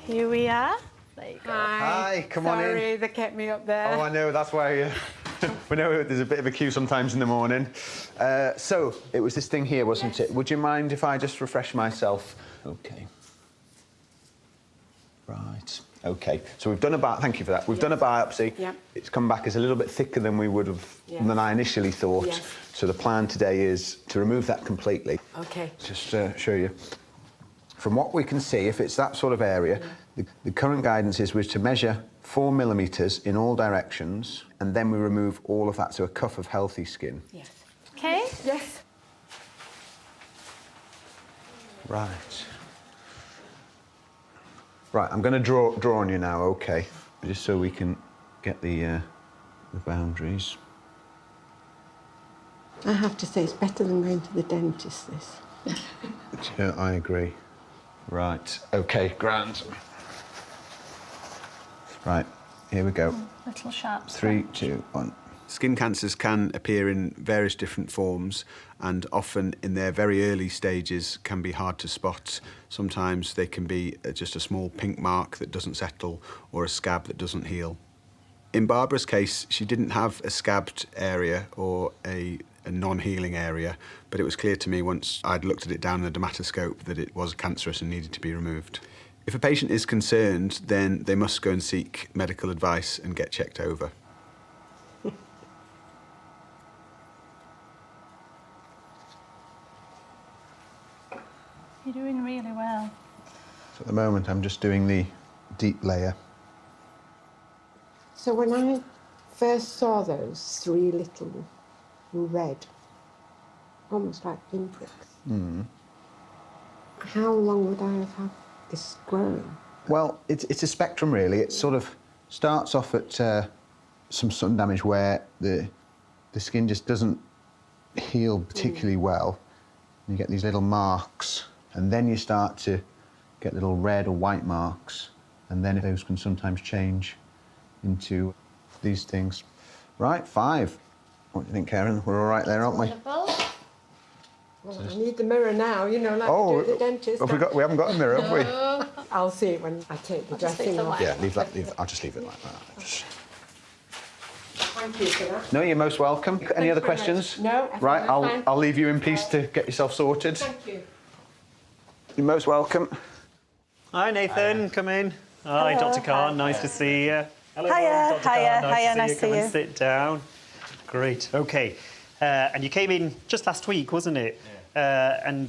Here we are. There you go. Hi, come on in. Sorry, they kept me up there. Oh, I know, that's why we know there's a bit of a queue sometimes in the morning. So, it was this thing here, wasn't it? Would you mind if I just refresh myself? OK. Right. OK. So we've done a thank you for that. We've done a biopsy. Yeah. It's come back as a little bit thicker than we would have, than I initially thought. Yes. So the plan today is to remove that completely. OK. Just show you. From what we can see, if it's that sort of area, the current guidance is to measure 4 millimetres in all directions, and then we remove all of that, so a cuff of healthy skin. Yes. OK. Yes. Right. Right, I'm going to draw on you now, OK, just so we can get the boundaries. I have to say, it's better than going to the dentist, this. Yeah, I agree. Right, OK, grand. Right, here we go. Little sharp. 3, 2, 1. Skin cancers can appear in various different forms, and often in their very early stages can be hard to spot. Sometimes they can be just a small pink mark that doesn't settle or a scab that doesn't heal. In Barbara's case, she didn't have a scabbed area or a non-healing area, but it was clear to me once I'd looked at it down the dermatoscope that it was cancerous and needed to be removed. If a patient is concerned, then they must go and seek medical advice and get checked over. You're doing really well. So at the moment, I'm just doing the deep layer. So when I first saw those 3 little red, almost like pinpricks, how long would I have had this growing? Well, it's a spectrum, really. It sort of starts off at some sun damage where the skin just doesn't heal particularly well. You get these little marks, and then you start to get little red or white marks, and then those can sometimes change into these things. Right, 5. What do you think, Karen? We're all right there, aren't we? Wonderful. Well, I need the mirror now, you know, like you do at the dentist. We haven't got a mirror, have we? I'll see it when I take the dressing off. Yeah, I'll just leave it like that. Thank you for that. No, you're most welcome. Any other questions? No. Right, fine. I'll leave you in peace to get yourself sorted. Thank you. You're most welcome. Hi, Nathan. Come in. Hi, Dr. Khan. Nice to see you. Hello, Hiya, Dr. Khan. hiya, nice to Come see and you. sit down. Great. OK. And you came in just last week, wasn't it? And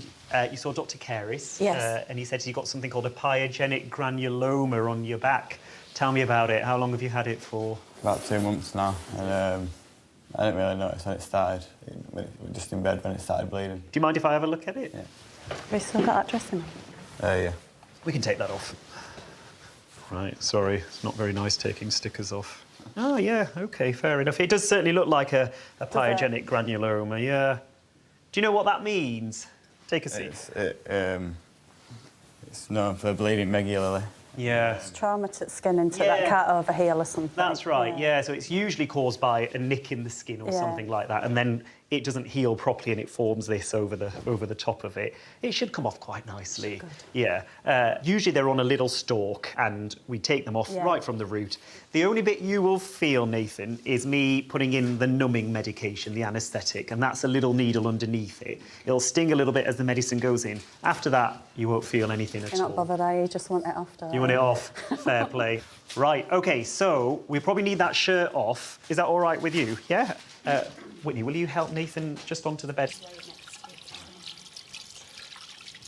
you saw Dr. Caris. Yes. And he said you got something called a pyogenic granuloma on your back. Tell me about it. How long have you had it for? About 2 months now, and I didn't really notice when it started. Just in bed when it started bleeding. Do you mind if I have a look at it? Yeah. Have you still got that dressing on? Yeah. We can take that off. Right, sorry. It's not very nice taking stickers off. Oh, yeah, OK, fair enough. It does certainly look like a pyogenic granuloma, yeah. Do you know what that means? Take a seat. It's known for bleeding regularly. Yeah. It's traumatic skin into that can't overheal or something. That's right, yeah. So it's usually caused by a nick in the skin or something like that, and then it doesn't heal properly and it forms this over the top of it. It should come off quite nicely. Good. Yeah. Usually they're on a little stalk and we take them off right from the root. The only bit you will feel, Nathan, is me putting in the numbing medication, the anaesthetic, and that's a little needle underneath it. It'll sting a little bit as the medicine goes in. After that, you won't feel anything at all. You're not bothered, are you? Just want it off, don't You want it off? Fair play. Right, OK, so we probably need that shirt off. Is that all right with you? Yeah? Whitney, will you help Nathan just onto the bed?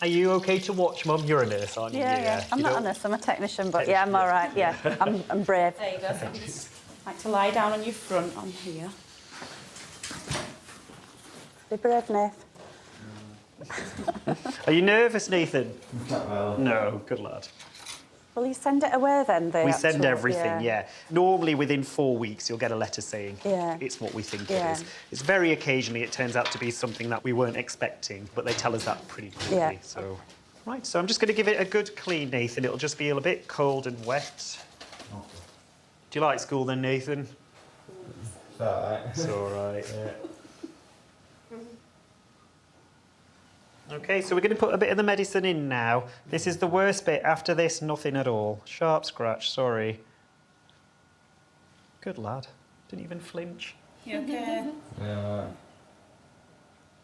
Are you OK to watch, Mum? You're a nurse, aren't you? Yeah. I'm not a nurse, I'm a technician, but yeah, I'm all right, yeah. I'm brave. There you go. So you just like to lie down on your front on here. Be brave, Nath. Are you nervous, Nathan? Not well. No, good lad. Will you send it away then? We send everything, yeah. Normally within 4 weeks you'll get a letter saying it's what we think it is. It's very occasionally it turns out to be something that we weren't expecting, but they tell us that pretty quickly. Yeah. So, right, so I'm just going to give it a good clean, Nathan. It'll just feel a bit cold and wet. Okay. Do you like school then, Nathan? It's all right. It's all right, yeah. Okay, so we're going to put a bit of the medicine in now. This is the worst bit. After this, nothing at all. Sharp scratch, sorry. Good lad. Didn't even flinch. You okay? Yeah.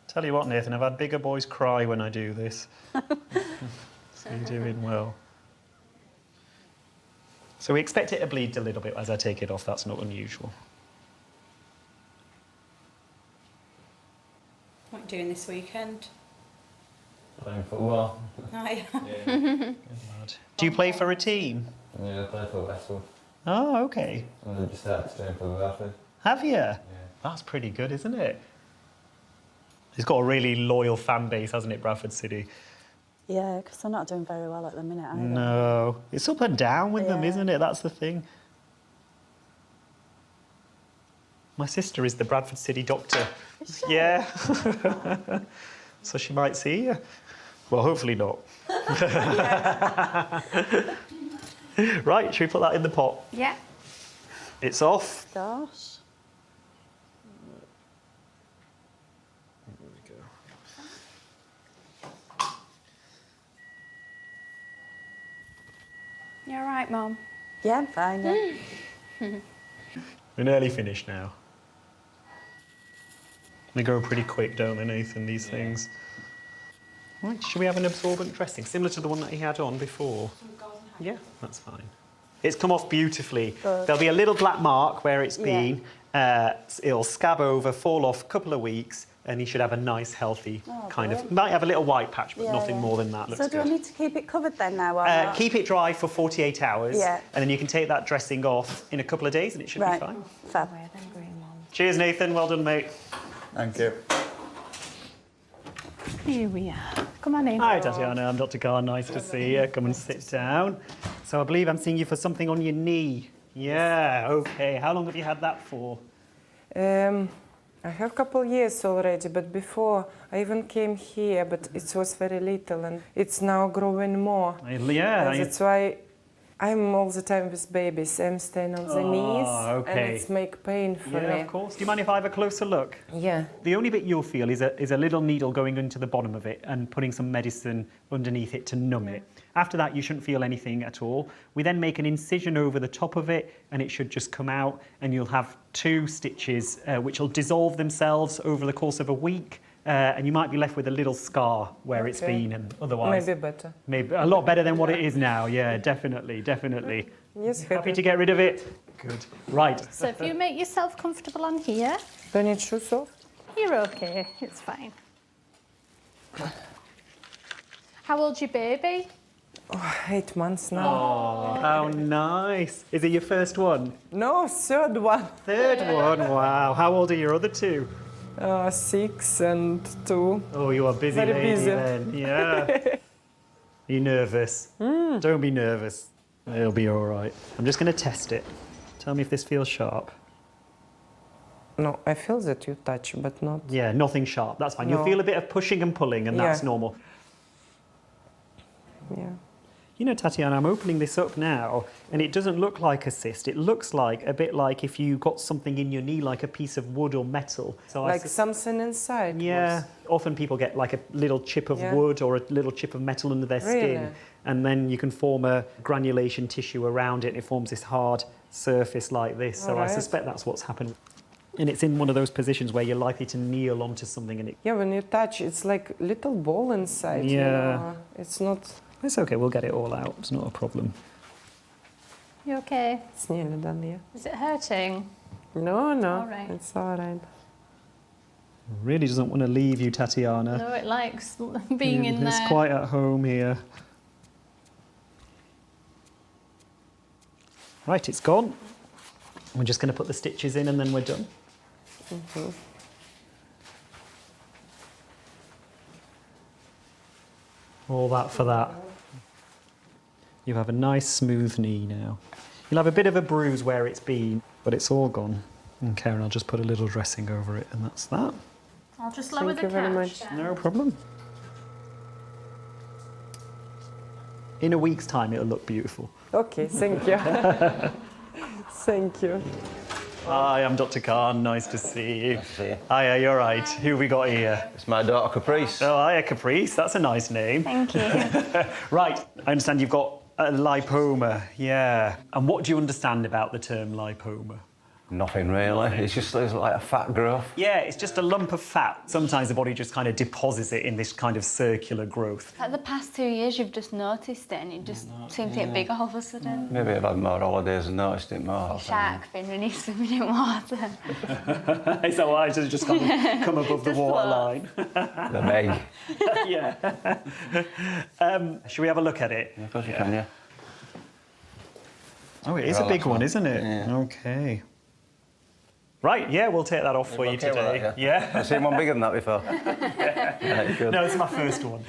Tell you what, Nathan, I've had bigger boys cry when I do this. So you're doing well. So we expect it to bleed a little bit as I take it off. That's not unusual. What are you doing this weekend? Playing football. Hi. Yeah. Do you play for a team? Yeah, I play for Westwood. Oh, okay. And I just started training for Bradford. Have you? Yeah. That's pretty good, isn't it? It's got a really loyal fan base, hasn't it, Bradford City? Yeah, because they're not doing very well at the minute either. No. It's up and down with them, Yeah. isn't it? That's the thing. My sister is the Bradford City doctor. Is she? Yeah. So she might see you. Well, hopefully not. Right, should we put that in the pot? Yeah. It's off. Gosh. There we go. You all right, Mum? Yeah, I'm fine, yeah. We're nearly finished now. They go pretty quick, don't they, Nathan, these things? Right, should we have an absorbent dressing, similar to the one that he had on before? Yeah, that's fine. It's come off beautifully. Good. There'll be a little black mark where it's Yeah. been. It'll scab over, fall off a couple of weeks, and he should have a nice, healthy kind of... brilliant. Might have a little white patch, but Yeah, nothing yeah. more than that. Looks So do I good. need to keep it covered then now or not? Keep it dry for 48 hours, Yeah. and then you can take that dressing off in a couple of days, and it should Right. be fine. Fab. Cheers, Nathan. Well done, mate. Thank you. Here we are. Come on in. Hi, Tatiana. I'm Dr. Carr. Nice to see you. Come and sit down. So I believe I'm seeing you for something on your knee. Yeah, okay. How long have you had that for? I have a couple years already, but before I even came here, but it was very little and it's now growing more. Yeah. And that's why I'm all the time with babies. I'm staying on the knees and okay. it's make pain for Yeah, me. of course. Do you mind if I have a closer look? Yeah. The only bit you'll feel is a little needle going into the bottom of it and putting some medicine underneath it to numb it. After that, you shouldn't feel anything at all. We then make an incision over the top of it, and it should just come out, and you'll have 2 stitches, which will dissolve themselves over the course of a week, and you might be left with a little scar where it's Okay. been, and otherwise... Maybe better. Maybe a lot better than what it is now. Yeah, definitely, definitely. Yes, Happy to get rid of it? Good. Right. So if you make yourself comfortable on here, Do I need shoes off? you're okay, it's fine. How old's your baby? 8 months now. Oh, how nice. Is it your first one? No, third one. Third one, wow. How old are your other 2? 6 and 2. Oh, you are busy Very lady busy. then. Yeah. Are you nervous? Don't be nervous. It'll be all right. I'm just going to test it. Tell me if this feels sharp. No, I feel that you touch, but not. Yeah, nothing sharp. That's fine. You'll No. feel a bit of pushing and pulling, and that's Yeah. normal. Yeah. You know, Tatiana, I'm opening this up now, and it doesn't look like a cyst. It looks like a bit like if you got something in your knee, like a piece of wood or metal. So Like something inside. yeah, was. often people get like a little chip of Yeah. wood or a little chip of metal under their Really? skin, and then you can form a granulation tissue around it, and it forms this hard surface like this. So I Alright. suspect that's what's happened. And it's in one of those positions where you're likely to kneel onto something, and it... Yeah, when you touch, it's like little ball inside. you Yeah. know. It's not. It's okay, we'll get it all out. It's not a problem. You okay? It's nearly done, yeah. Is it hurting? No, no. All right. It's all right. Really doesn't want to leave you, Tatiana. No, it likes being in It's there. quite at home here. Right, it's gone. We're just going to put the stitches in and then we're done. All that for that. You have a nice smooth knee now. You'll have a bit of a bruise where it's been, but it's all gone. And Karen, I'll just put a little dressing over it, and that's that. I'll just lower Thank the you very couch much. down. No problem. In a week's time, it'll look beautiful. Okay, thank you. Thank you. Hi, I'm Dr. Khan. Nice to see you. Nice to see you. Hiya, you're right. Who have we got here? It's my daughter Caprice. Oh, hiya, Caprice. That's a nice name. Thank you. Right, I understand you've got a lipoma. Yeah. And what do you understand about the term lipoma? Nothing really. It's just like a fat growth. Yeah, it's just a lump of fat. Sometimes the body just kind of deposits it in this kind of circular growth. Like the past 2 years, you've just noticed it and it just seemed to get big all of a sudden. Maybe I've had more holidays and noticed it more. Shark fin when he's swimming in water. Is that why? Does it just kind of come above the Just waterline? The Meg. Yeah. Should we have a look at it? Yeah, of course you can, yeah. Oh, it is Well, a big that's one, one. isn't it? Yeah. Okay. Right, yeah, we'll take that off for you okay with today. that, Yeah. I've seen one bigger than that before. Right, good. No, it's my first one.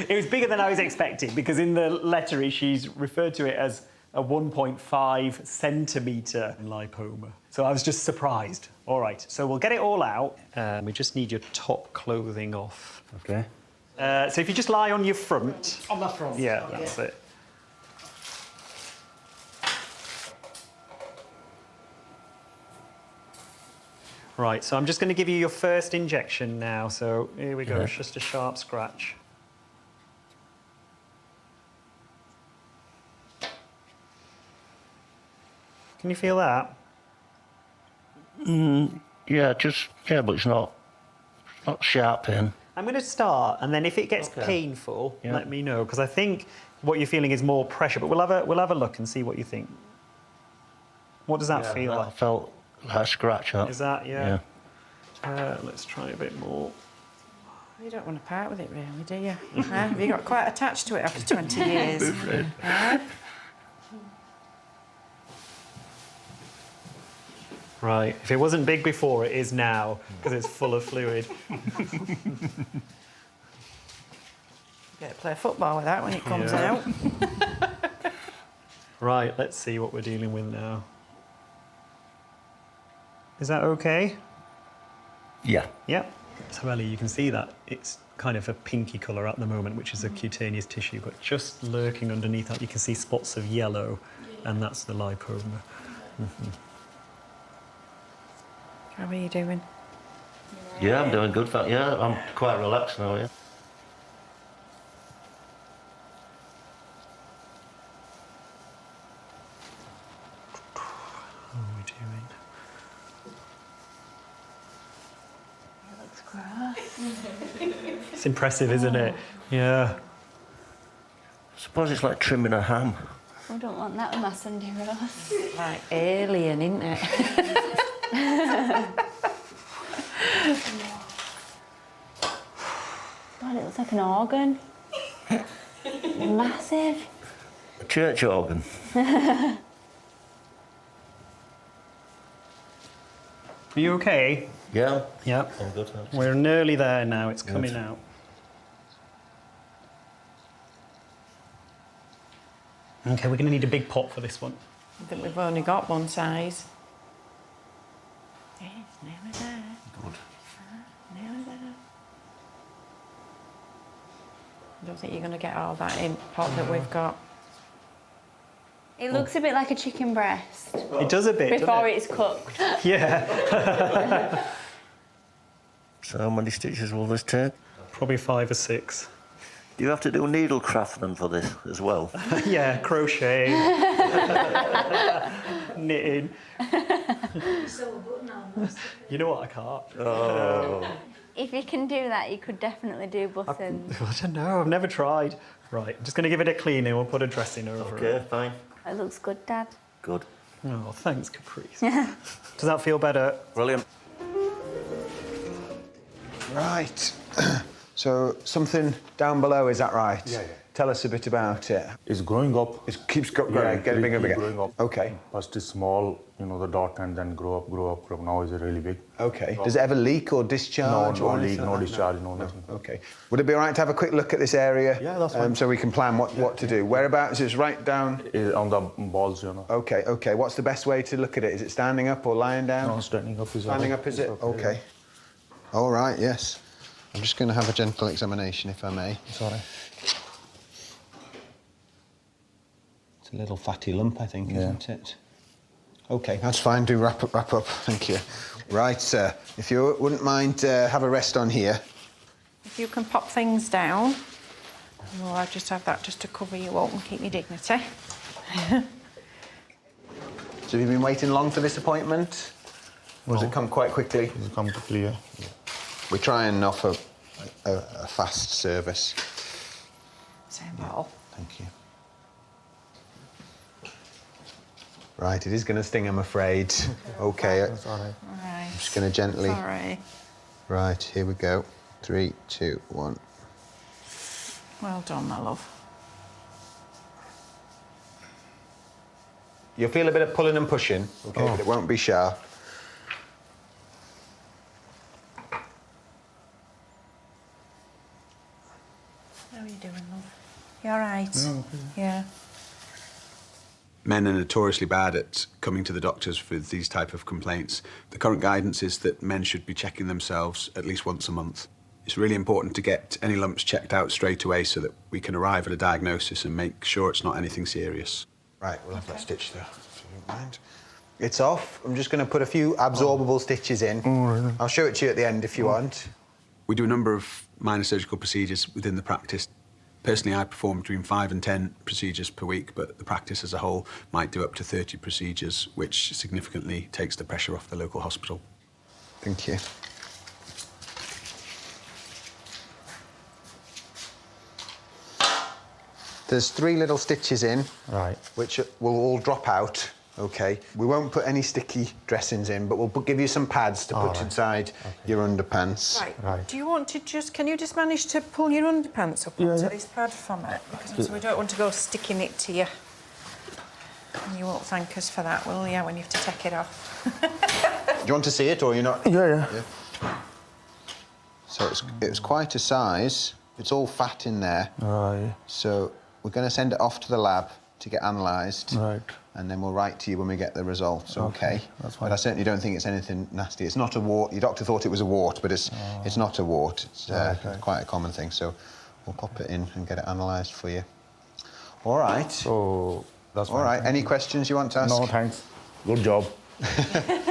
It was bigger than I was expecting because in the letter she's referred to it as a 1.5 centimetre lipoma. So I was just surprised. All right, so we'll get it all out. We just need your top clothing off. Okay. So if you just lie on your front. On the front. Yeah, that's it. Right, so I'm just going to give you your first injection now. So here we go, Okay. it's just a sharp scratch. Can you feel that? Yeah, but it's not sharp pain. I'm going to start, and then if it gets Okay. painful, Yeah. let me know, because I think what you're feeling is more pressure. But we'll have a look and see what you think. What does that feel I like? felt like a scratch up. Is that yeah? Let's try a bit more. You don't want to part with it, really, do you? Have you got quite attached to it after 20 years? Right. If it wasn't big before, it is now because it's full of fluid. Get to play football with that when it comes Yeah. out. Right. Let's see what we're dealing with now. Is that okay? Yeah. Yep. So Ellie, you can see that it's kind of a pinky colour at the moment, which is a cutaneous tissue, but just lurking underneath that, you can see spots of yellow, and that's the lipoma. How are you doing? Yeah, I'm doing good. Yeah, I'm quite relaxed now, yeah. How are we doing? It's impressive, isn't it? Yeah. Suppose it's like trimming a ham. I don't want that with my Sunday roast. Like alien, isn't it? God, it looks like an organ. Massive. A church organ. Are you okay? Yeah. Yeah. I'm good, thanks. We're nearly there now. It's coming out. Okay, we're going to need a big pot for this one. I think we've only got one size. Yeah, it's nearly there. Good. Nearly there. I don't think you're going to get all that in pot that we've got. It looks a bit like a chicken breast It does a bit, before doesn't it? it's cooked. Yeah. So how many stitches will this take? Probably 5 or 6. Do you have to do needle crafting for this as well? Yeah, crochet. Knitting. You know what, I can't. Oh. If you can do that, you could definitely do buttons. I don't know, I've never tried. Right, I'm just going to give it a cleaning. We'll put a dressing over it. Okay, fine. It looks good, Dad. Good. Oh, thanks, Caprice. Does that feel better? Brilliant. Right. So something down below, is that right? Yeah. Tell us a bit about it. It's growing up. It keeps growing, getting bigger and bigger. Growing up. Okay. First is small, the dot, and then grow up. Now it's really big. Okay. Does it ever leak or discharge? No or leak, anything no like that? discharge, no nothing. Okay. Would it be all right to have a quick look at this area? Yeah, that's fine. So we can plan what to do. Whereabouts? It's right down. It's on the balls, Okay. What's the best way to look at it? Is it standing up or lying down? No, standing up is Standing up, is it? Okay. All right, yes. I'm just going to have a gentle examination, if I may. Sorry. So It's a little fatty lump, I think, isn't it? Okay, that's fine. Do wrap up. Thank you. Right, sir. If you wouldn't mind, have a rest on here. If you can pop things down, well, I'll just have that just to cover you up and keep your dignity. So have you been waiting long for this appointment? Or has it come quite quickly? It's come quickly, yeah. We try and offer a fast service. Same bottle. Thank you. Right, it is going to sting, I'm afraid. Okay. That's all right. All right. I'm just going to gently... Sorry. Right, here we go. 3, 2, 1. Well done, my love. You'll feel a bit of pulling and pushing, okay, but it won't be sharp. How are you doing, love? You all right? Yeah. Men are notoriously bad at coming to the doctors with these type of complaints. The current guidance is that men should be checking themselves at least once a month. It's really important to get any lumps checked out straight away so that we can arrive at a diagnosis and make sure it's not anything serious. Right, we'll have that stitch there, if you don't mind. It's off. I'm just going to put a few absorbable stitches in. Right. I'll show it to you at the end if you want. We do a number of minor surgical procedures within the practice. Personally, I perform between 5 and 10 procedures per week, but the practice as a whole might do up to 30 procedures, which significantly takes the pressure off the local hospital. Thank you. There's 3 little stitches in, Right. which will all drop out, okay? We won't put any sticky dressings in, but we'll give you some pads to put inside your underpants. Right. Do you want to can you just manage to pull your underpants up onto this pad for me? Because we don't want to go sticking it to you. And you won't thank us for that, will you, when you have to take it off? Do you want to see it, or you're not? Yeah. So it's quite a size. It's all fat in there. Right. So we're going to send it off to the lab to get analysed. Right. And then we'll write to you when we get the results, okay? That's fine. But I certainly don't think it's anything nasty. It's not a wart. Your doctor thought it was a wart, but it's not a wart. It's quite a common thing. So we'll pop it in and get it analysed for you. All right. So that's fine. All right. Any questions you want to ask? No, thanks. Good job.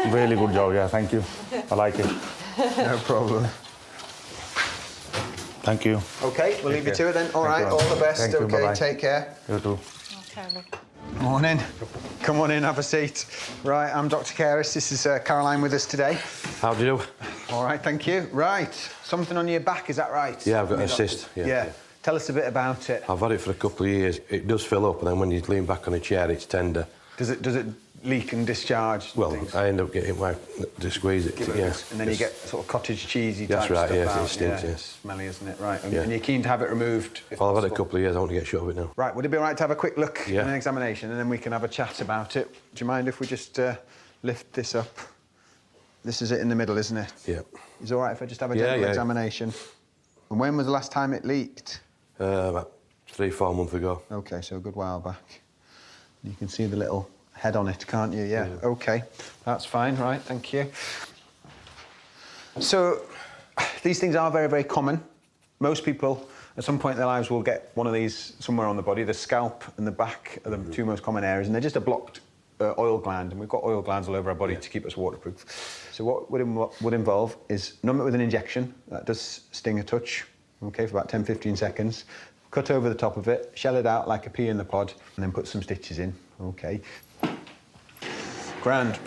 Really good job, yeah, thank you. I like it. No problem. Thank you. Okay, we'll leave you to it then. All right, all the best. Thank you, Okay, bye-bye. take care. You too. Okay, love. Morning. Come on in, have a seat. Right, I'm Dr. Caris. This is Caroline with us today. How do you do? All right, thank you. Right, something on your back, is that right? Yeah, I've got a cyst. Yeah. Tell us a bit about it. I've had it for a couple of years. It does fill up, and then when you lean back on a chair, it's tender. Does it leak and discharge? Well, I end up getting my to squeeze it. And then you get sort of cottage cheesy That's type right, stuff yes, out. it stinks, yes. Smelly, isn't it? Right, Yeah. and you're keen to have it removed? Well, I've had it a couple of years. I want to get shut of it now. Right, would it be all right to have a quick look Yeah. and an examination, and then we can have a chat about it? Do you mind if we just lift this up? This is it in the middle, isn't it? Yeah. Is it all right if I just have a gentle examination? And when was the last time it leaked? About 3-4 months ago. OK, so a good while back. You can see the little head on it, can't you? Yeah. OK, that's fine. Right, thank you. So these things are very, very common. Most people, at some point in their lives, will get one of these somewhere on the body. The scalp and the back are the two most common areas, and they're just a blocked oil gland, and we've got oil glands all over our body to keep us waterproof. So what would involve is numb it with an injection. That does sting a touch, OK, for about 10-15 seconds. Cut over the top of it, shell it out like a pea in the pod, and then put some stitches in. OK. Grand.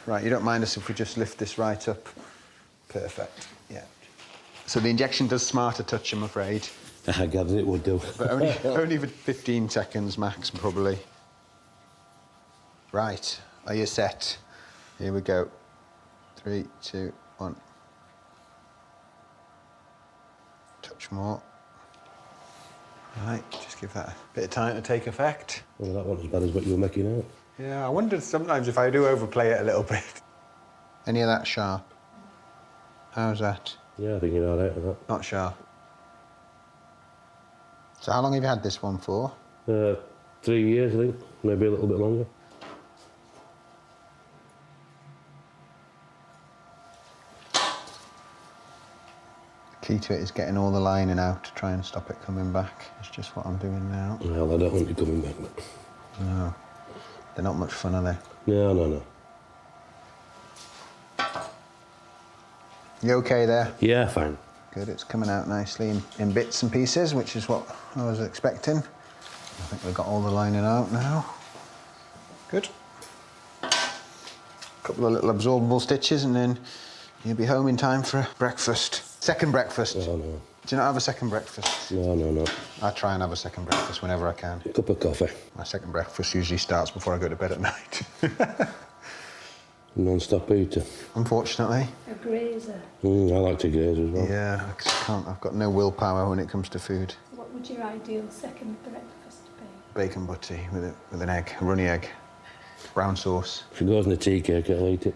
Right, you don't mind us if we just lift this right up? Perfect, yeah. So the injection does smart a touch, I'm afraid. I gathered it would do. But only for 15 seconds max, probably. Right, are you set? Here we go. 3, 2, 1. Touch more. Right, just give that a bit of time to take effect. Well, that wasn't as bad as what you were making out. Yeah, I wondered sometimes if I do overplay it a little bit. Any of that sharp? How's that? Yeah, I think you're all right with that. Not sharp. So how long have you had this one for? 3 years, I think. Maybe a little bit longer. Key to it is getting all the lining out to try and stop it coming back. It's just what I'm doing now. Well, I don't want you coming back. No. They're not much fun, are they? No, no, no. You okay there? Yeah, fine. Good, it's coming out nicely in bits and pieces, which is what I was expecting. I think we've got all the lining out now. Good. Couple of little absorbable stitches and then you'll be home in time for breakfast. Second breakfast. No, no. Do you not have a second breakfast? No, no, no. I try and have a second breakfast whenever I can. A cup of coffee. My second breakfast usually starts before I go to bed at night. Non-stop eater. Unfortunately. A grazer. I like to graze as well. Yeah, I just can't. I've got no willpower when it comes to food. What would your ideal second breakfast be? Bacon butty with an egg, a runny egg, brown sauce. If it goes in a tea cake, I'll eat it.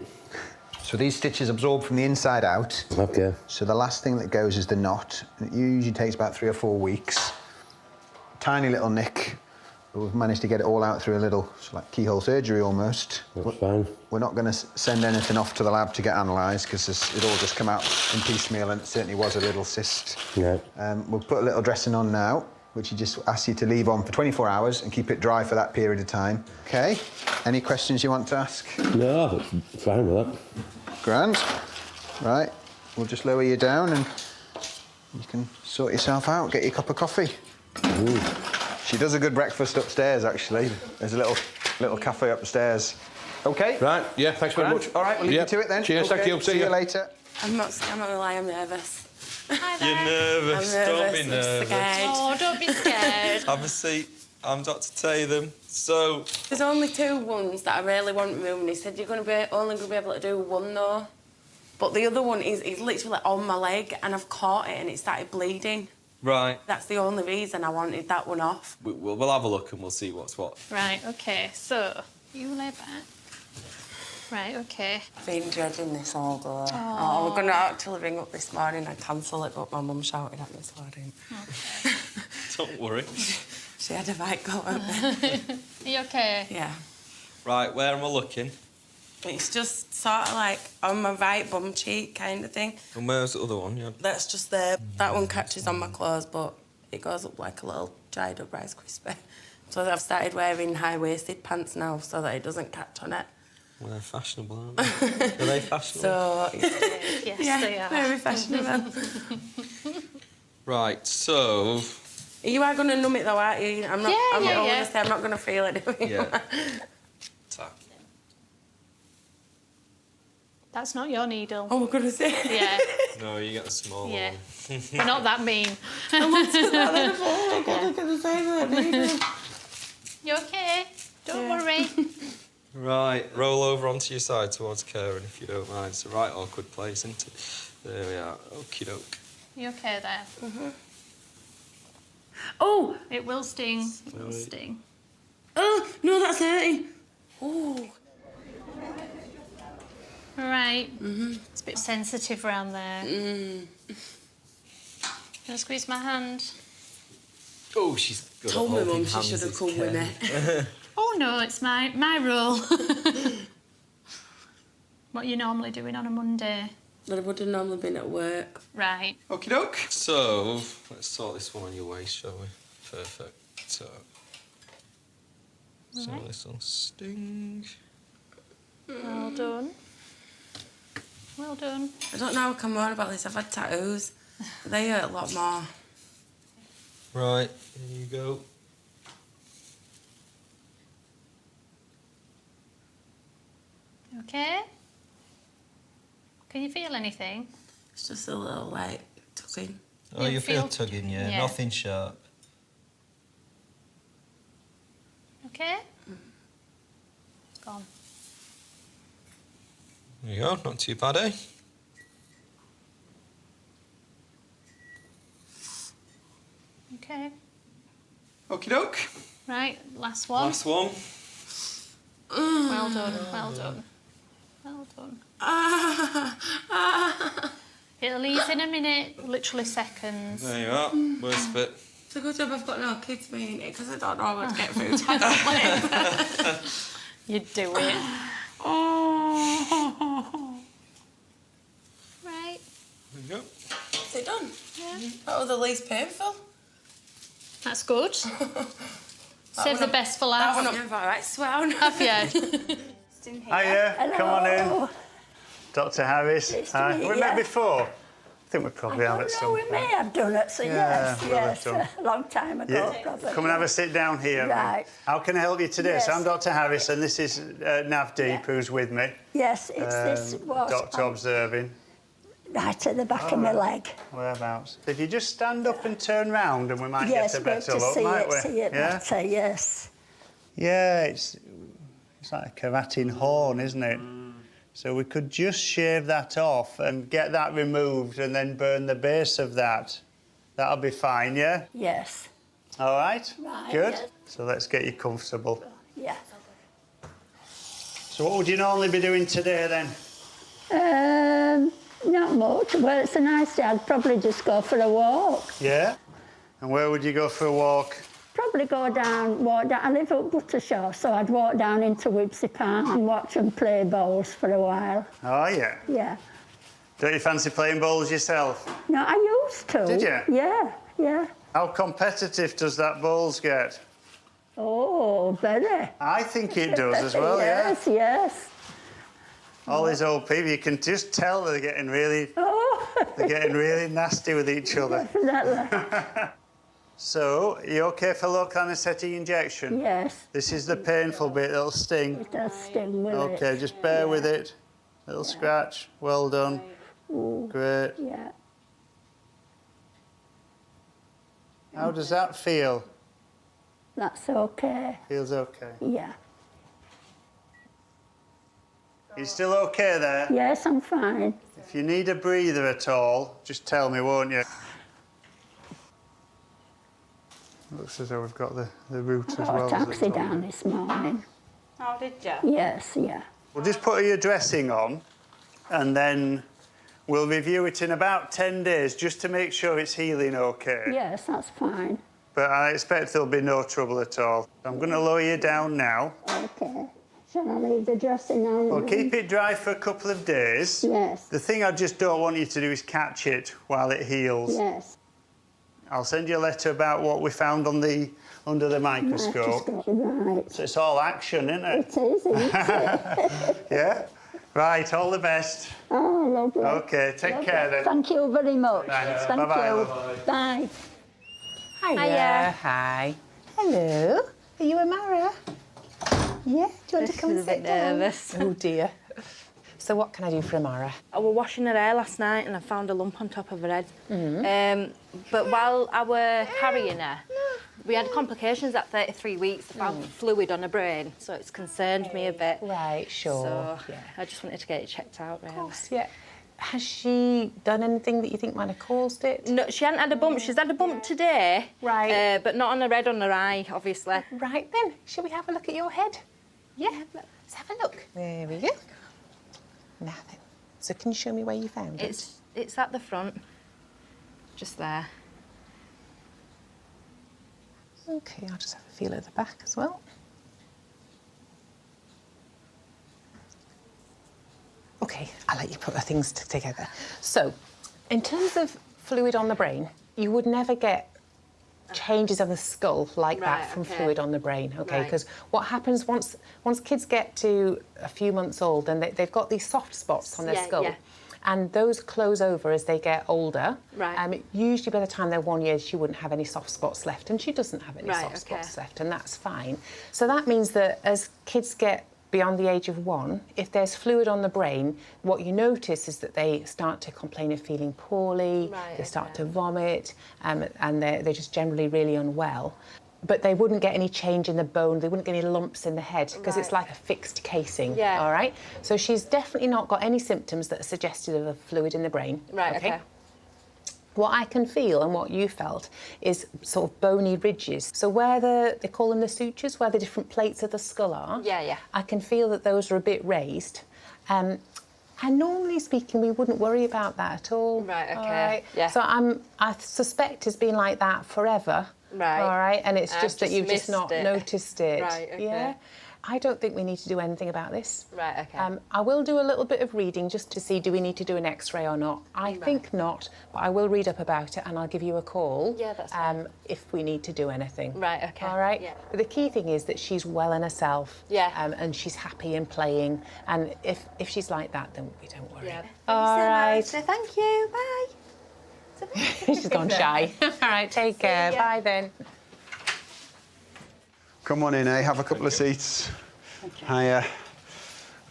So these stitches absorb from the inside out. Okay. So the last thing that goes is the knot. It usually takes about 3 or 4 weeks. Tiny little nick, but we've managed to get it all out through a little, like keyhole surgery almost. That's fine. We're not going to send anything off to the lab to get analysed because it all just come out in piecemeal and it certainly was a little cyst. Yeah. We'll put a little dressing on now, which he just asks you to leave on for 24 hours and keep it dry for that period of time. OK? Any questions you want to ask? No, it's fine with that. Grand. Right, we'll just lower you down and you can sort yourself out, get your cup of coffee. Ooh. She does a good breakfast upstairs, actually. There's a little cafe upstairs. OK? Right, yeah, thanks very much. All right, we'll leave you to it then. Cheers, Okay, thank you. See you later. I'm not gonna lie, I'm nervous. Hi there. You're nervous. I'm Don't be nervous, I'm nervous. scared. Oh, don't be scared. Have a seat. I'm Dr. Tatham. So, There's only 2 ones that I really want removing. He said you're only going to be able to do 1 though. But the other one is literally on my leg and I've caught it and it started bleeding. right, That's the only reason I wanted that one off. we'll have a look and we'll see what's what. Right, okay, so you lay back. Right, okay. I've been dreading this all day. Oh, we're going to actually ring up this morning and cancel it, but my mum shouted at me, so I didn't. Okay. Don't worry. She had a bite go at me. Are you okay? Yeah. Right, where am I looking? It's just sort of like on my right bum cheek kind of thing. And where's the other one? Yeah. That's just there. That one catches on my clothes, but it goes up like a little dried up Rice Krispie. So I've started wearing high-waisted pants now so that it doesn't catch on it. Well, they're fashionable, aren't they? Are they fashionable? So, Yes, yeah, they are. very fashionable. Right, so... You are going to numb it though, aren't you? I'm not. Yeah, I'm yeah, not yeah. gonna say I'm not going to feel it. Yeah. Tap. That's not your needle. Oh, we're going to say. Yeah, No, you get the small yeah. one. We're not that mean. You okay? Don't worry. Right, roll over onto your side towards Karen if you don't mind. It's a right awkward place, isn't it? There we are. Okie doke. You okay there? Oh, It will sting. It will sting. oh, no, that's hurting. Oh. Right. It's a bit sensitive around there. Can I squeeze my hand? Oh, she's good Told at my holding mum she hands, should have is come with Karen. me. Oh no, it's my role. What are you normally doing on a Monday? But I would have normally been at work. Right. Okie doke. So, let's sort this one on your waist, shall we? Perfect. So Right. this will sting. Well done. Well done. I don't know how I can moan about this. I've had tattoos. They hurt a lot more. Right, here you go. Okay. Can you feel anything? It's just a little, like, tugging. Oh, You you feel feel- tugging, yeah. yeah. Nothing sharp. Okay? Gone. There you go, not too bad, eh? Okay. Okie doke. Right, last one. Last one. Well done, well done. Well done. It'll ease in a minute, literally seconds. There you are. Worst bit. It's a good job I've got no kids being it because I don't know how to get through to You do it. Oh. Right. There you go. That's it done. Yeah. That was the least painful. That's good. Save the best for last. That one up. All right, swear. Have you? Hiya, come on in. Dr. Harris. Hi. We met before. I think we probably have at some point. We may have done it, so Yeah, yes, we'll have yes, done. a long time ago, Yeah. probably. Come and have a sit down here. Right. How can I help you today? Yes. So I'm Dr. Harris, and this is Navdeep, who's with me. Yes, it's this was Doctor observing. right at the back of my leg. Whereabouts? If you just stand up and turn round, and we might Yes, get a good better to look, see might it, we? see it Yeah? better, yes. Yeah, it's like a keratin horn, isn't it? So we could just shave that off and get that removed and then burn the base of that. That'll be fine, yeah? Yes. All right? Right, Good. yes. So let's get you comfortable. Yeah. So what would you normally be doing today then? Not much. Well, it's a nice day. I'd probably just go for a walk. Yeah? And where would you go for a walk? Probably walk down. I live up Buttershaw, so I'd walk down into Wibsey Park and watch them play bowls for a while. Oh, yeah. Yeah. Don't you fancy playing bowls yourself? No, I used to. Did you? Yeah, yeah. How competitive does that bowls get? Oh, very. I think it does as well, yes, yes. All these old people, you can just tell they're getting really, they're getting really nasty with each other. Definitely. So, are you okay for local anaesthetic injection? Yes. This is the painful bit, it'll sting. It does sting, will it? Okay, just bear with it. Little scratch, well done. Ooh. Great. Yeah. How does that feel? That's okay. Feels okay. Yeah. You still okay there? Yes, I'm fine. If you need a breather at all, just tell me, won't you? Looks as though we've got the route as I well. got a as taxi the top. down this morning. Oh, did you? Yes, yeah. We'll just put your dressing on and then we'll review it in about 10 days just to make sure it's healing okay. Yes, that's fine. But I expect there'll be no trouble at all. I'm going to lower you down now. Okay. Shall I leave the dressing on? Well, keep it dry for a couple of days. Yes. The thing I just don't want you to do is catch it while it heals. Yes. I'll send you a letter about what we found on under the microscope. Right. So it's all action, isn't it? It is, isn't it? Yeah? Right, all the best. Oh, lovely. OK, take Lovely. care then. Thank you very much. Thanks. Thank Bye-bye, you. love. Bye. Hiya. Hi. Hello. Are you Amara? Yeah. Do you want to come and sit down? nervous. Oh dear. So what can I do for Amara? I was washing her hair last night and I found a lump on top of her head. But while I were carrying her, we had complications at 33 weeks. I found fluid on her brain, so it's concerned me a bit. Right, sure. So yeah. I just wanted to get it checked out, really. Of course, yeah. Has she done anything that you think might have caused it? No, she hadn't had a bump. She's had a bump today. Right. But not on her head, on her eye, obviously. Right then, shall we have a look at your head? Yeah, let's have a look. There we go. Now then, so can you show me where you found it? It's at the front, just there. Okay, I'll just have a feel at the back as well. Okay, I'll let you put the things together. So, in terms of fluid on the brain, you would never get changes on the skull like that from fluid on the brain, okay? Because what happens once kids get to a few months old, then they've got these soft spots on their skull. Yeah. And those close over as they get older. Right. Usually by the time they're 1 year, she wouldn't have any soft spots left, and she doesn't have any Right, soft spots okay. left, and that's fine. So that means that as kids get beyond the age of 1, if there's fluid on the brain, what you notice is that they start to complain of feeling poorly, they start to vomit, and they're just generally really unwell. But they wouldn't get any change in the bone, they wouldn't get any lumps in the head, because it's like a fixed casing, all right? So she's definitely not got any symptoms that are suggestive of a fluid in the brain. Right, okay. What I can feel and what you felt is sort of bony ridges. So where they call them the sutures, where the different plates of the skull are. Yeah. I can feel that those are a bit raised. And normally speaking, we wouldn't worry about that at all. Right, okay. All right? Yeah. So I suspect it's been like that forever. Right. All right, and it's I've just that you've just missed not it. noticed it. Right, okay. Yeah. I don't think we need to do anything about this. Right, okay. I will do a little bit of reading just to see do we need to do an X-ray or not. I think not, but I will read up about it and I'll give you a call. Yeah, that's fine. If we need to do anything. Right, okay. All right? Yeah. But the key thing is that she's well in herself. Yeah. And she's happy and playing. And if she's like that, then we don't worry. Yeah. All right. So thank you. Bye. She's gone shy. All right, take care. Bye then. Come on in, eh? Have a couple of seats. Hiya.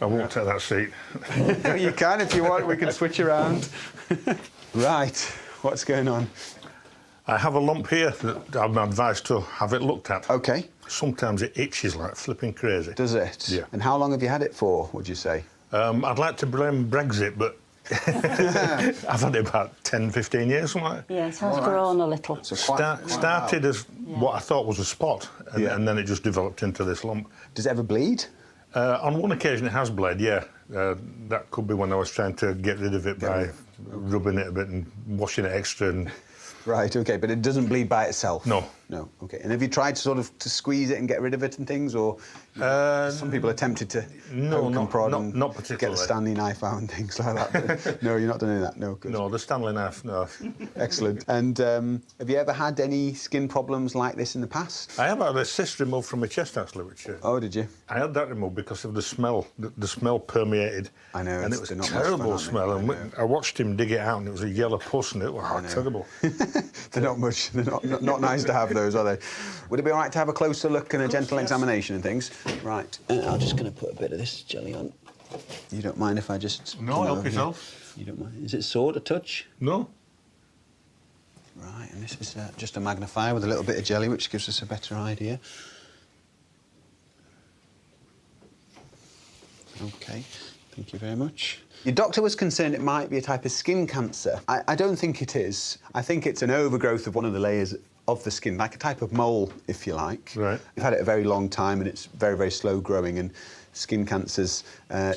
I won't take that seat. You can if you want. We can switch around. Right. What's going on? I have a lump here that I'm advised to have it looked at. OK. Sometimes it itches like flipping crazy. Does it? Yeah. And how long have you had it for, would you say? I'd like to blame Brexit, but I've had it about 10, 15 years, something like that. Yeah, it has grown a little. Started as what I thought was a spot, and then it just developed into this lump. Does it ever bleed? On one occasion it has bled, yeah. That could be when I was trying to get rid of it by rubbing it a bit and washing it extra. And... Right, OK, but it doesn't bleed by itself? No. No, OK. And have you tried to squeeze it and get rid of it and things, or some people are tempted to poke and prod and not particularly. get the Stanley knife out and things like that? But no, you're not doing that? No, good. No, the Stanley knife, no. Excellent. And have you ever had any skin problems like this in the past? I have had a cyst removed from my chest, actually, which... Oh, did you? I had that removed because of the smell. The smell permeated. I know. And it was a terrible smell. And I watched him dig it out, and it was a yellow pus, and it was terrible. They're not much. They're not nice to have those, are they? Would it be all right to have a closer look and a gentle examination and things? Right. I'm just going to put a bit of this jelly on. You don't mind if I just... No, help yourself. You don't mind? Is it sore to touch? No. Right, and this is just a magnifier with a little bit of jelly, which gives us a better idea. OK, thank you very much. Your doctor was concerned it might be a type of skin cancer. I don't think it is. I think it's an overgrowth of one of the layers of the skin, like a type of mole, if you like. Right. We've had it a very long time and it's very, very slow growing, and skin cancers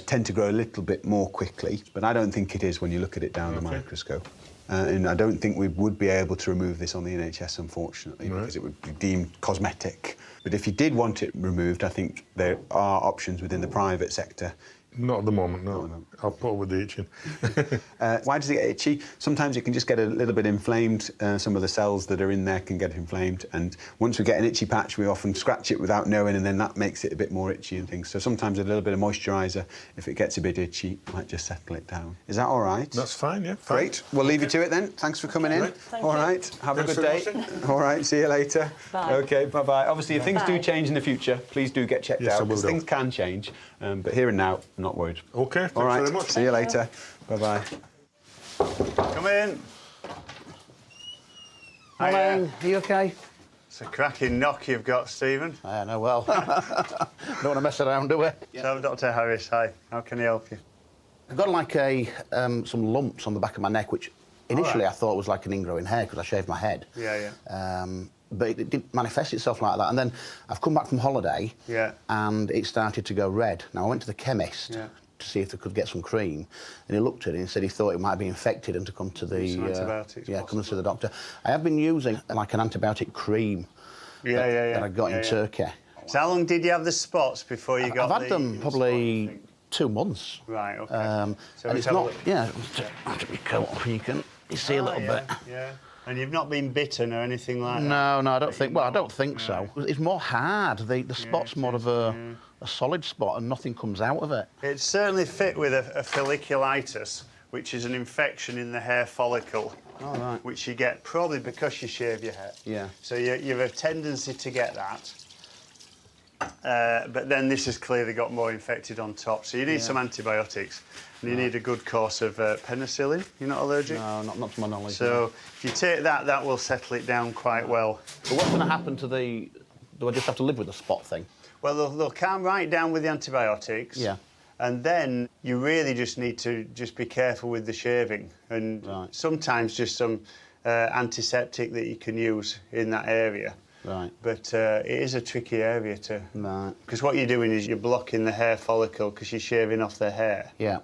tend to grow a little bit more quickly, but I don't think it is when you look at it down the microscope. And I don't think we would be able to remove this on the NHS, unfortunately, because it would be deemed cosmetic. But if you did want it removed, I think there are options within the private sector. Not at the moment, no. I'll put up with the itching. Why does it get itchy? Sometimes it can just get a little bit inflamed. Some of the cells that are in there can get inflamed. And once we get an itchy patch, we often scratch it without knowing, and then that makes it a bit more itchy and things. So sometimes a little bit of moisturiser, if it gets a bit itchy, might just settle it down. Is that all right? That's fine, yeah. Fine. Great. We'll leave you to it then. Thanks for coming in. All right. Have a good day. All right. See you later. Bye. OK, bye-bye. Obviously, if things do change in the future, please do get checked out, because things can change. But here and now, I'm not worried. OK, thanks all right. very much. See you later. Bye-bye. Come in. Hello, are you OK? It's a cracking knock you've got, Stephen. I know well. Don't want to mess around, do we? So, Dr. Harris, hi. How can I help you? I've got like some lumps on the back of my neck, which initially I thought was like an ingrowing hair because I shaved my head. Yeah. But it didn't manifest itself like that. And then I've come back from holiday and it started to go red. Now, I went to the chemist to see if they could get some cream, and he looked at it and said he thought it might be infected and to come to the... Some antibiotics, come to the doctor. I have been using like an antibiotic cream that I got in Turkey. So how long did you have the spots before you got I've had them probably 2 months. Right, OK. So and it's not... Yeah, have to be careful. You see a little bit. Yeah. And you've not been bitten or anything like that? No, I don't think... Well, I don't think so. It's more hard. The spot's more of a solid spot and nothing comes out of it. It's certainly fit with a folliculitis, which is an infection in the hair follicle, which you get probably because you shave your hair. Yeah. So you have a tendency to get that. But then this has clearly got more infected on top. So you need some antibiotics. And you need a good course of penicillin. You're not allergic? No, not to my knowledge. So if you take that, that will settle it down quite well. But what's going to happen to the... Do I just have to live with the spot thing? Well, they'll calm right down with the antibiotics. Yeah. And then you really just need to just be careful with the shaving. And sometimes just some antiseptic that you can use in that area. Right. But it is a tricky area to... Right. Because what you're doing is you're blocking the hair follicle because you're shaving off their hair. Yeah.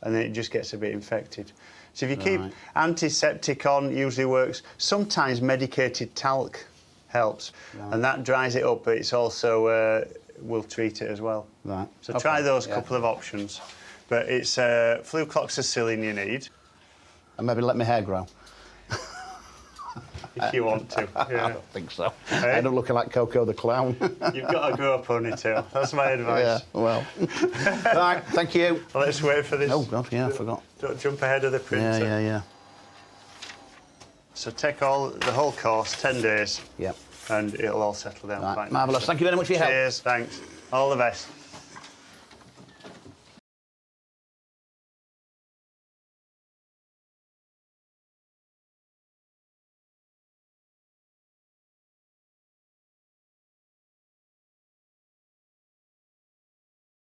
And then it just gets a bit infected. So if you keep antiseptic on, usually works. Sometimes medicated talc helps, and that dries it up, but it's also we'll treat it as well. Right. So Okay, try those yeah. couple of options. But it's flucloxacillin you need. And maybe let my hair grow. If you want to, yeah. I don't think so. Hey? I end up looking like Coco the Clown. You've got to grow a ponytail. That's my advice. Yeah, well. Right, thank you. Let's wait for this. Oh, God, yeah, I forgot. Don't jump ahead of the printer. Yeah. So take the whole course, 10 days. Yep. And it'll all settle down Right, quite marvellous. nicely. Thank you very much for your help. Cheers, thanks. All the best.